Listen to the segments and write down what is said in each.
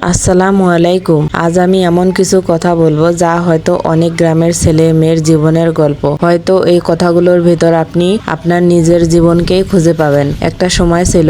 আসসালামু আলাইকুম। আজ আমি এমন কিছু কথা বলবো যা হয়তো অনেক গ্রামের ছেলে মেয়ের জীবনের গল্প। হয়তো এই কথাগুলোর ভেতর আপনি আপনার নিজের জীবনকেই খুঁজে পাবেন। একটা সময় ছিল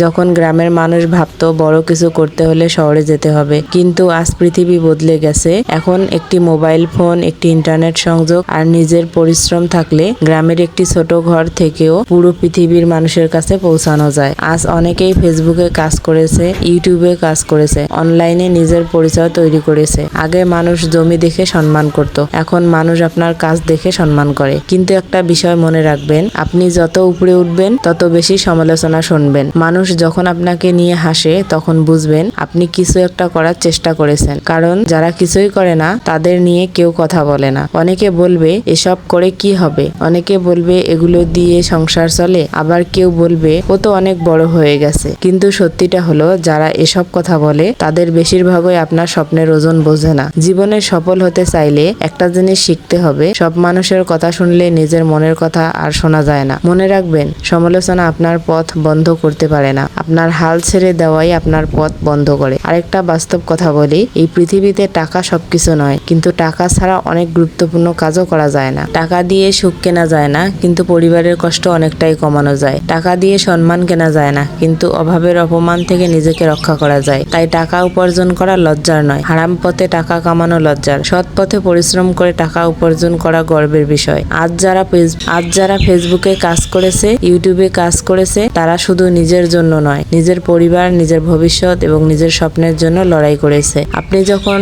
যখন গ্রামের মানুষ ভাবতো বড় কিছু করতে হলে শহরে যেতে হবে, কিন্তু আজ পৃথিবী বদলে গেছে। এখন একটি মোবাইল ফোন, একটি ইন্টারনেট সংযোগ আর নিজের পরিশ্রম থাকলে গ্রামের একটি ছোট ঘর থেকেও পুরো পৃথিবীর মানুষের কাছে পৌঁছানো যায়। আজ অনেকেই ফেসবুকে কাজ করেছে, ইউটিউবে কাজ করেছে, অনলাইনে নিজের পরিচয় তৈরি করেছে। আগে মানুষ জমি দেখে সম্মান করত, এখন মানুষ আপনার কাজ দেখে সম্মান করে। কিন্তু একটা বিষয় মনে রাখবেন, আপনি যত উপরে উঠবেন তত বেশি সমালোচনা শুনবেন। মানুষ যখন আপনাকে নিয়ে হাসে তখন বুঝবেন আপনি কিছু একটা করার চেষ্টা করেছেন, কারণ যারা কিছুই করে না তাদের নিয়ে কেউ কথা বলে না। অনেকে বলবে এসব করে কি হবে, অনেকে বলবে এগুলো দিয়ে সংসার চলে, আবার কেউ বলবে ও তো অনেক বড় হয়ে গেছে। কিন্তু সত্যিটা হলো, যারা এসব কথা বলে তাদের বেশিরভাগই আপনার স্বপ্নের ওজন বোঝে না। জীবনে সফল হতে চাইলে একটা জিনিস শিখতে হবে, সব মানুষের কথা শুনলে নিজের মনের কথা আর শোনা যায় না। মনে রাখবেন, সমালোচনা আপনার পথ বন্ধ করতে পারে না, আপনার হাল ছেড়ে দেওয়াই আপনার পথ বন্ধ করে। আরেকটা বাস্তব কথা বলি, এই পৃথিবীতে টাকা সবকিছু নয়, কিন্তু টাকা ছাড়া অনেক গুরুত্বপূর্ণ কাজও করা যায় না। টাকা দিয়ে সুখ কেনা যায় না, কিন্তু পরিবারের কষ্ট অনেকটাই কমানো যায়। টাকা দিয়ে সম্মান কেনা যায় না, কিন্তু অভাবের অপমান থেকে নিজেকে রক্ষা করা যায়। তাই টাকা উপার্জন করা লজ্জার নয়, হারাম পথে টাকা কামানো লজ্জার। সৎ পথে পরিশ্রম করে টাকা উপার্জন করা গর্বের বিষয়। আজ যারা ফেসবুকে কাজ করেছে, ইউটিউবে কাজ করেছে, তারা শুধু নিজের জন্য নয়, নিজের পরিবার, নিজের ভবিষ্যৎ এবং নিজের স্বপ্নের জন্য লড়াই করেছে। আপনি যখন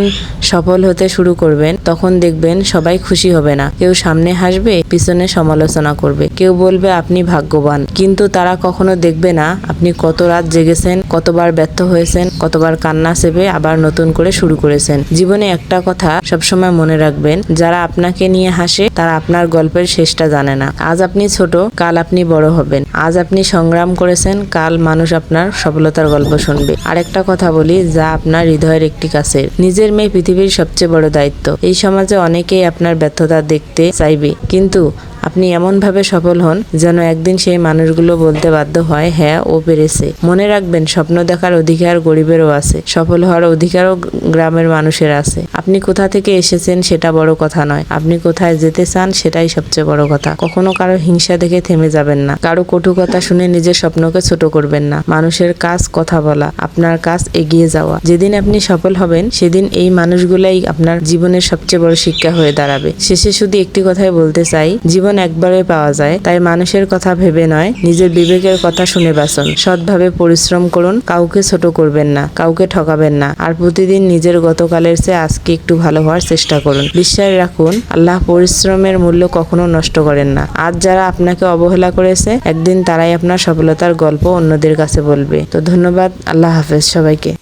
সফল হতে শুরু করবেন তখন দেখবেন সবাই খুশি হবে না। কেউ সামনে হাসবে, পিছনে সমালোচনা করবে, কেউ বলবে আপনি ভাগ্যবান, কিন্তু তারা কখনো দেখবে না আপনি কত রাত জেগেছেন, কতবার ব্যর্থ হয়েছেন, কতবার কান্না চেপে আবার নতুন করে শুরু করেছেন। জীবনে একটা কথা সবসময় মনে রাখবেন, যারা আপনাকে নিয়ে হাসে তারা আপনার গল্পের শেষটা জানে না। আজ আপনি ছোট, কাল আপনি বড় হবেন। আজ আপনি সংগ্রাম করেছেন, কাল মানুষ আপনার সফলতার গল্প শুনবে। আরেকটা কথা বলি, যা আপনার হৃদয়ের একটি কাছের। নিজের মেয়ে পৃথিবীর সবচেয়ে বড় দায়িত্ব। এই সমাজে অনেকেই আপনার ব্যর্থতা দেখতে চাইবে, কিন্তু আপনি এমনভাবে সফল হন যেন একদিন সেই মানুষগুলো বলতে বাধ্য হয়, হ্যাঁ ও পেরেছে। মনে রাখবেন, স্বপ্ন দেখার অধিকার গরিবেরও আছে, সফল হওয়ার অধিকারও গ্রামের মানুষের আছে। আপনি কোথা থেকে এসেছেন সেটা বড় কথা নয়, আপনি কোথায় যেতে চান সেটাই সবচেয়ে বড় কথা। কখনো কারো হিংসা দেখে থেমে যাবেন না, কারো কটু কথা শুনে নিজের স্বপ্নকে ছোট করবেন না। মানুষের কাজ কথা বলা, আপনার কাজ এগিয়ে যাওয়া। যেদিন আপনি সফল হবেন সেদিন এই মানুষগুলাই আপনার জীবনের সবচেয়ে বড় শিক্ষা হয়ে দাঁড়াবে। শেষে শুধু একটি কথাই বলতে চাই, জীবন একবারে পাওয়া যায়, তাই মানুষের কথা ভেবে নয়, নিজের বিবেকের কথা শুনে বাঁচুন। সৎভাবে পরিশ্রম করুন, কাউকে ছোট করবেন না, কাউকে ঠকাবেন না, আর প্রতিদিন নিজের গতকালের চেয়ে আজকে একটু ভালো হওয়ার চেষ্টা করুন। বিশ্বাস রাখুন, আল্লাহ পরিশ্রমের মূল্য কখনো নষ্ট করেন না। আজ যারা আপনাকে অবহেলা করেছে, একদিন তারাই আপনার সফলতার গল্প অন্যদের কাছে বলবে। তো ধন্যবাদ, আল্লাহ হাফেজ সবাইকে।